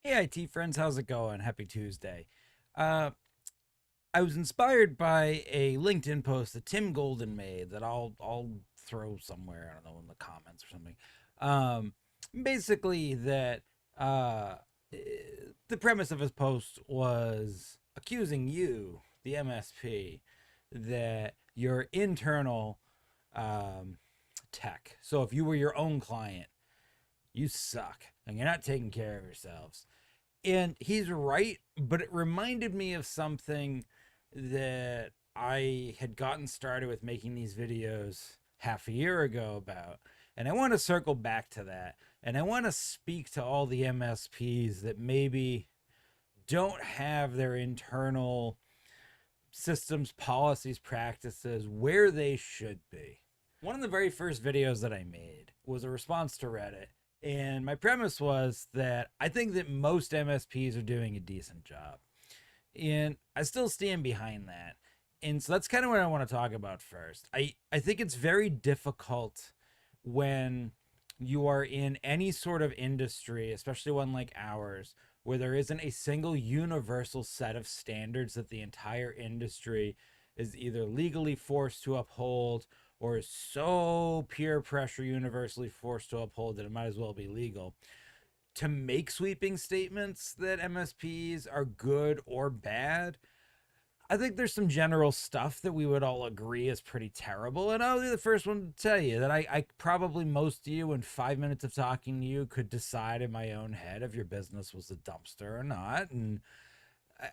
Hey, IT friends, how's it going? Happy Tuesday. Uh, I was inspired by a LinkedIn post that Tim Golden made that I'll throw somewhere. I don't know, in the comments or something. Um, Basically, that uh, eh, the premise of his post was accusing you, the MSP, that your internal um, tech. So if you were your own client, you suck and you're not taking care of yourselves. And he's right, but it reminded me of something that I had gotten started with making these videos half a year ago about. And I want to circle back to that. And I want to speak to all the MSPs that maybe don't have their internal systems, policies, practices where they should be. One of the very first videos that I made was a response to Reddit. And my premise was that I think that most MSPs are doing a decent job. And I still stand behind that. And so that's kind of what I want to talk about first. I think it's very difficult when you are in any sort of industry, especially one like ours, where there isn't a single universal set of standards that the entire industry is either legally forced to uphold or is so peer pressure universally forced to uphold that it might as well be legal. To make sweeping statements that MSPs are good or bad, I think there's some general stuff that we would all agree is pretty terrible. And I'll be the first one to tell you that I probably most of you in 5 minutes of talking to you could decide in my own head if your business was a dumpster or not. And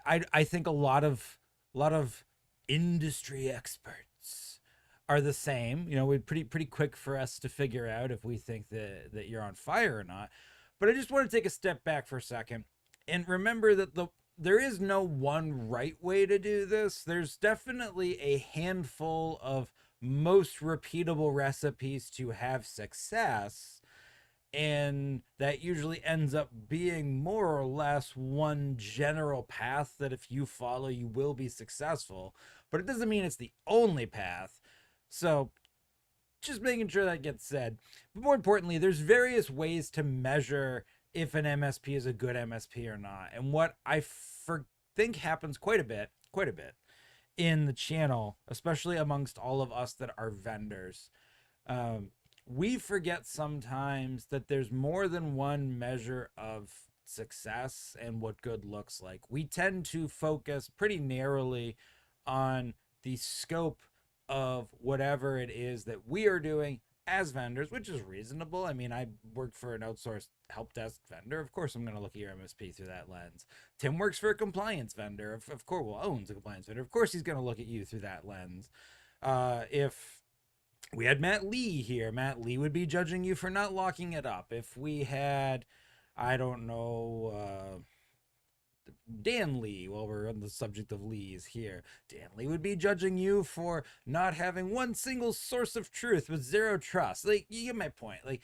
I think a lot of industry experts are the same. You know, we're pretty quick for us to figure out if we think that you're on fire or not. But I just want to take a step back for a second and remember that there is no one right way to do this. There's definitely a handful of most repeatable recipes to have success, and that usually ends up being more or less one general path that if you follow you will be successful, but it doesn't mean it's the only path. So just making sure that gets said. But more importantly, there's various ways to measure if an MSP is a good MSP or not. And what think happens quite a bit in the channel, especially amongst all of us that are vendors, um, we forget sometimes that there's more than one measure of success and what good looks like. We tend to focus pretty narrowly on the scope of whatever it is that we are doing as vendors, which is reasonable. I mean, I work for an outsourced help desk vendor. Of course, I'm going to look at your MSP through that lens. Tim works for a compliance vendor. Of course, well, owns a compliance vendor. Of course, he's going to look at you through that lens. If we had Matt Lee here, Matt Lee would be judging you for not locking it up. If we had, I don't know, Dan Lee, while we're on the subject of Lees here, Dan Lee would be judging you for not having one single source of truth with zero trust. Like, you get my point. Like,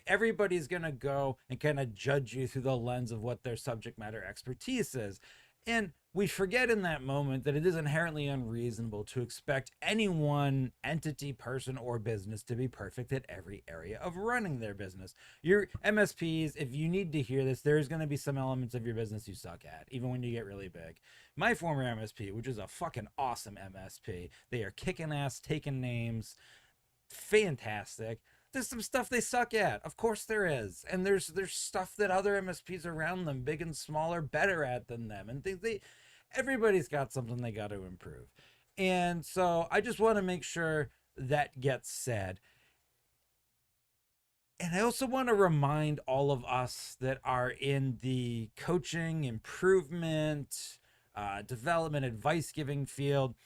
everybody's gonna go and kind of judge you through the lens of what their subject matter expertise is. And we forget in that moment that it is inherently unreasonable to expect any one entity, person, or business to be perfect at every area of running their business. Your MSPs, if you need to hear this, there's going to be some elements of your business you suck at, even when you get really big. My former MSP, which is a fucking awesome MSP, they are kicking ass, taking names, fantastic. There's some stuff they suck at. Of course there is. And there's stuff that other MSPs around them, big and small, are better at than them. And everybody's got something they got to improve. And so I just want to make sure that gets said. And I also want to remind all of us that are in the coaching, improvement, development, advice giving field,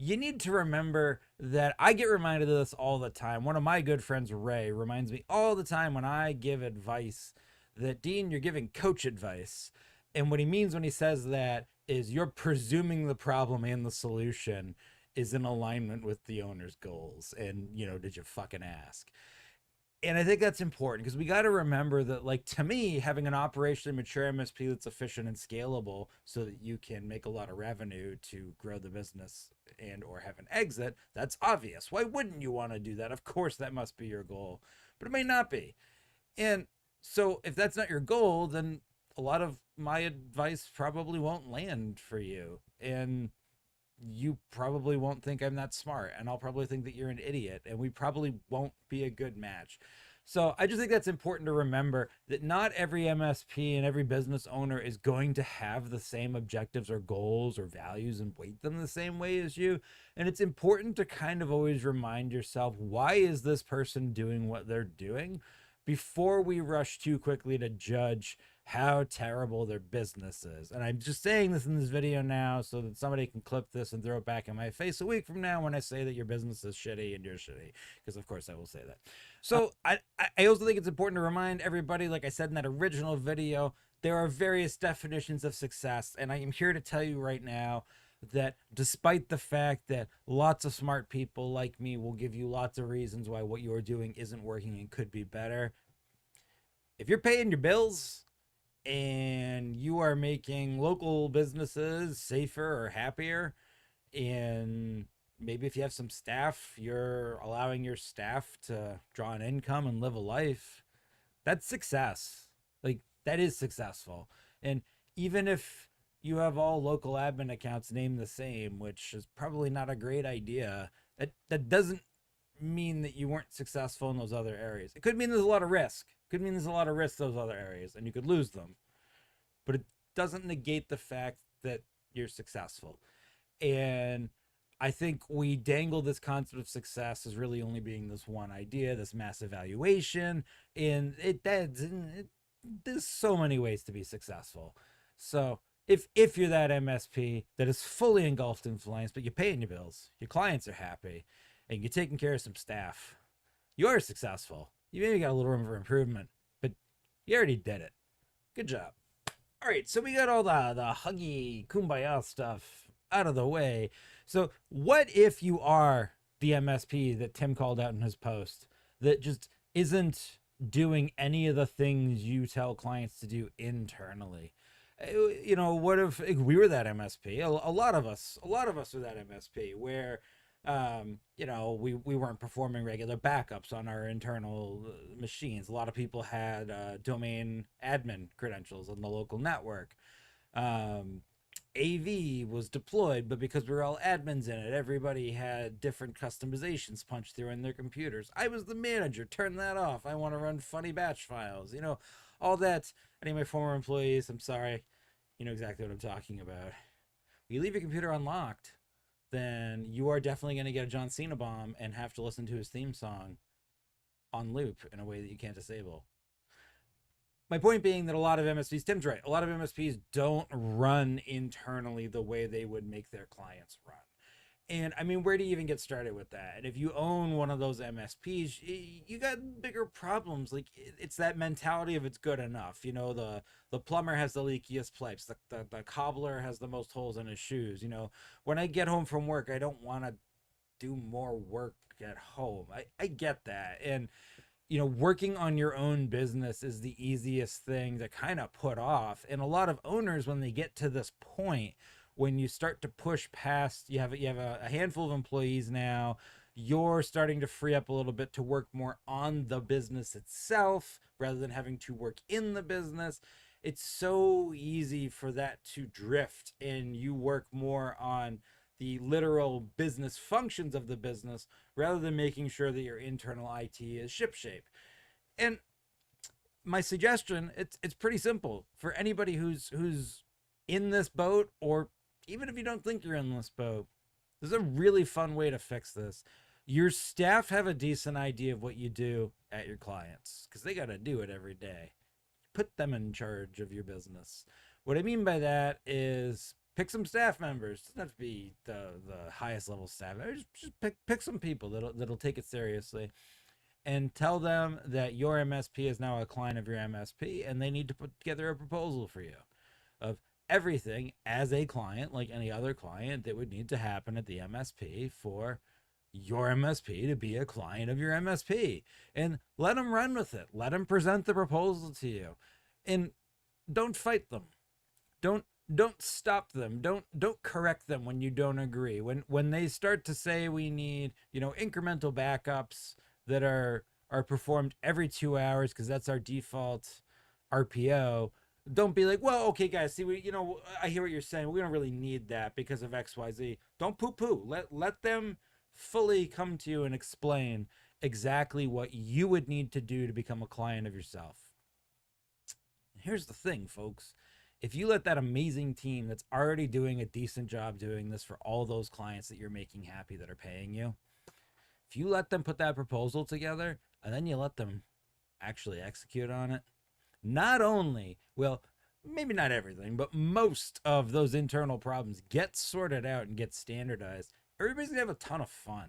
you need to remember that I get reminded of this all the time. One of my good friends, Ray, reminds me all the time when I give advice that, Dean, you're giving coach advice. And what he means when he says that is you're presuming the problem and the solution is in alignment with the owner's goals. And, did you fucking ask? And I think that's important because we got to remember that, like, to me, having an operationally mature MSP that's efficient and scalable so that you can make a lot of revenue to grow the business and or have an exit, that's obvious. Why wouldn't you want to do that? Of course, that must be your goal, but it may not be. And so if that's not your goal, then a lot of my advice probably won't land for you. And you probably won't think I'm that smart, and I'll probably think that you're an idiot, and we probably won't be a good match. So I just think that's important to remember, that not every MSP and every business owner is going to have the same objectives or goals or values and weight them the same way as you. And it's important to kind of always remind yourself, why is this person doing what they're doing, before we rush too quickly to judge how terrible their business is. And I'm just saying this in this video now so that somebody can clip this and throw it back in my face a week from now when I say that your business is shitty and you're shitty, because of course I will say that. So I also think it's important to remind everybody, like I said in that original video, there are various definitions of success, and I am here to tell you right now that despite the fact that lots of smart people like me will give you lots of reasons why what you're doing isn't working and could be better, if you're paying your bills and you are making local businesses safer or happier, and maybe if you have some staff, you're allowing your staff to draw an income and live a life, that's success. Like, that is successful. And even if you have all local admin accounts named the same, which is probably not a great idea, that doesn't mean that you weren't successful in those other areas. It could mean there's a lot of risk. It could mean there's a lot of risk those other areas, and you could lose them. But it doesn't negate the fact that you're successful. And I think we dangle this concept of success as really only being this one idea, this mass evaluation, and there's so many ways to be successful. So if you're that MSP that is fully engulfed in flames, but you're paying your bills, your clients are happy, and you're taking care of some staff, you are successful. You maybe got a little room for improvement, but you already did it. Good job. All right, so we got all the huggy kumbaya stuff out of the way. So what if you are the MSP that Tim called out in his post that just isn't doing any of the things you tell clients to do internally? You know, what if we were that MSP? A lot of us are that MSP where you know, we weren't performing regular backups on our internal machines. A lot of people had domain admin credentials on the local network. AV was deployed, but because we were all admins in it, everybody had different customizations punched through in their computers. I was the manager. Turn that off. I want to run funny batch files. You know, all that. Any of my former employees, I'm sorry, you know exactly what I'm talking about. You leave your computer unlocked, then you are definitely going to get a John Cena bomb and have to listen to his theme song on loop in a way that you can't disable. My point being that a lot of MSPs, Tim's right, a lot of MSPs don't run internally the way they would make their clients run. And I mean, where do you even get started with that? And if you own one of those MSPs, you got bigger problems. Like, it's that mentality of it's good enough. You know, the plumber has the leakiest pipes. The cobbler has the most holes in his shoes. You know, when I get home from work, I don't want to do more work at home. I get that. And, you know, working on your own business is the easiest thing to kind of put off. And a lot of owners, when they get to this point, when you start to push past, you have a handful of employees now, you're starting to free up a little bit to work more on the business itself rather than having to work in the business. It's so easy for that to drift, and you work more on the literal business functions of the business rather than making sure that your internal IT is shipshape. And my suggestion, it's pretty simple for anybody who's in this boat, or even if you don't think you're in this boat, there's a really fun way to fix this. Your staff have a decent idea of what you do at your clients because they got to do it every day. Put them in charge of your business. What I mean by that is pick some staff members. It doesn't have to be the highest level staff. Just pick some people that'll take it seriously, and tell them that your MSP is now a client of your MSP, and they need to put together a proposal for you of everything as a client, like any other client, that would need to happen at the MSP for your MSP to be a client of your MSP. And let them run with it. Let them present the proposal to you. And don't fight them. Don't stop them. Don't correct them when you don't agree. When they start to say we need, you know, incremental backups that are performed every 2 hours because that's our default RPO, Don't be like, well, okay, guys, see, I hear what you're saying. We don't really need that because of XYZ. Don't poo poo. Let them fully come to you and explain exactly what you would need to do to become a client of yourself. Here's the thing, folks. If you let that amazing team that's already doing a decent job doing this for all those clients that you're making happy that are paying you, if you let them put that proposal together and then you let them actually execute on it, not only will maybe not everything, but most of those internal problems get sorted out and get standardized, everybody's gonna have a ton of fun.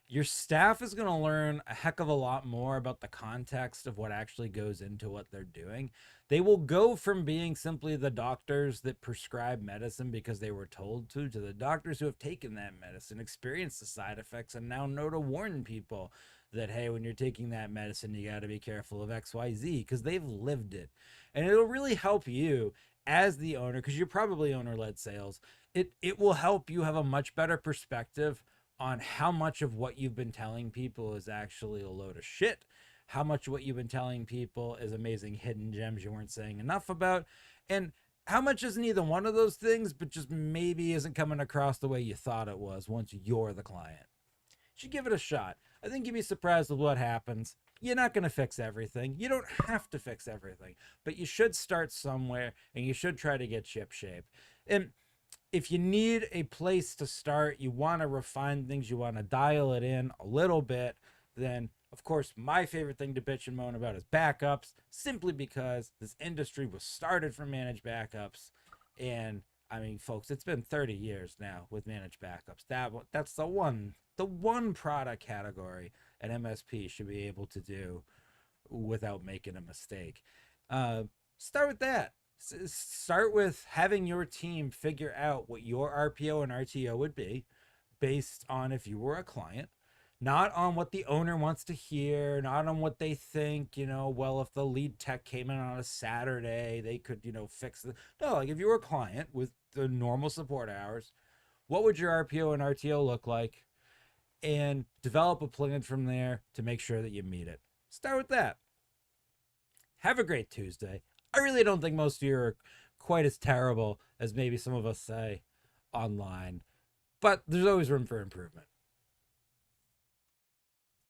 Your staff is going to learn a heck of a lot more about the context of what actually goes into what they're doing. They will go from being simply the doctors that prescribe medicine because they were told to the doctors who have taken that medicine, experienced the side effects, and now know to warn people that, hey, when you're taking that medicine, you got to be careful of XYZ because they've lived it. And it'll really help you as the owner, because you're probably owner-led sales. It will help you have a much better perspective on how much of what you've been telling people is actually a load of shit, how much of what you've been telling people is amazing hidden gems you weren't saying enough about, and how much isn't either one of those things, but just maybe isn't coming across the way you thought it was once you're the client. You should give it a shot. I think you'd be surprised with what happens. You're not going to fix everything. You don't have to fix everything, but you should start somewhere and you should try to get ship shape. And if you need a place to start, you want to refine things, you want to dial it in a little bit, then of course my favorite thing to bitch and moan about is backups, simply because this industry was started from managed backups. And I mean, folks, it's been 30 years now with managed backups. That's the one product category an MSP should be able to do without making a mistake. Start with that. Start with having your team figure out what your RPO and RTO would be based on if you were a client, not on what the owner wants to hear, not on what they think, well, if the lead tech came in on a Saturday, they could, fix it. No, like if you were a client with the normal support hours, what would your RPO and RTO look like? And develop a plan from there to make sure that you meet it. Start with that. Have a great Tuesday. I really don't think most of you are quite as terrible as maybe some of us say online, but there's always room for improvement.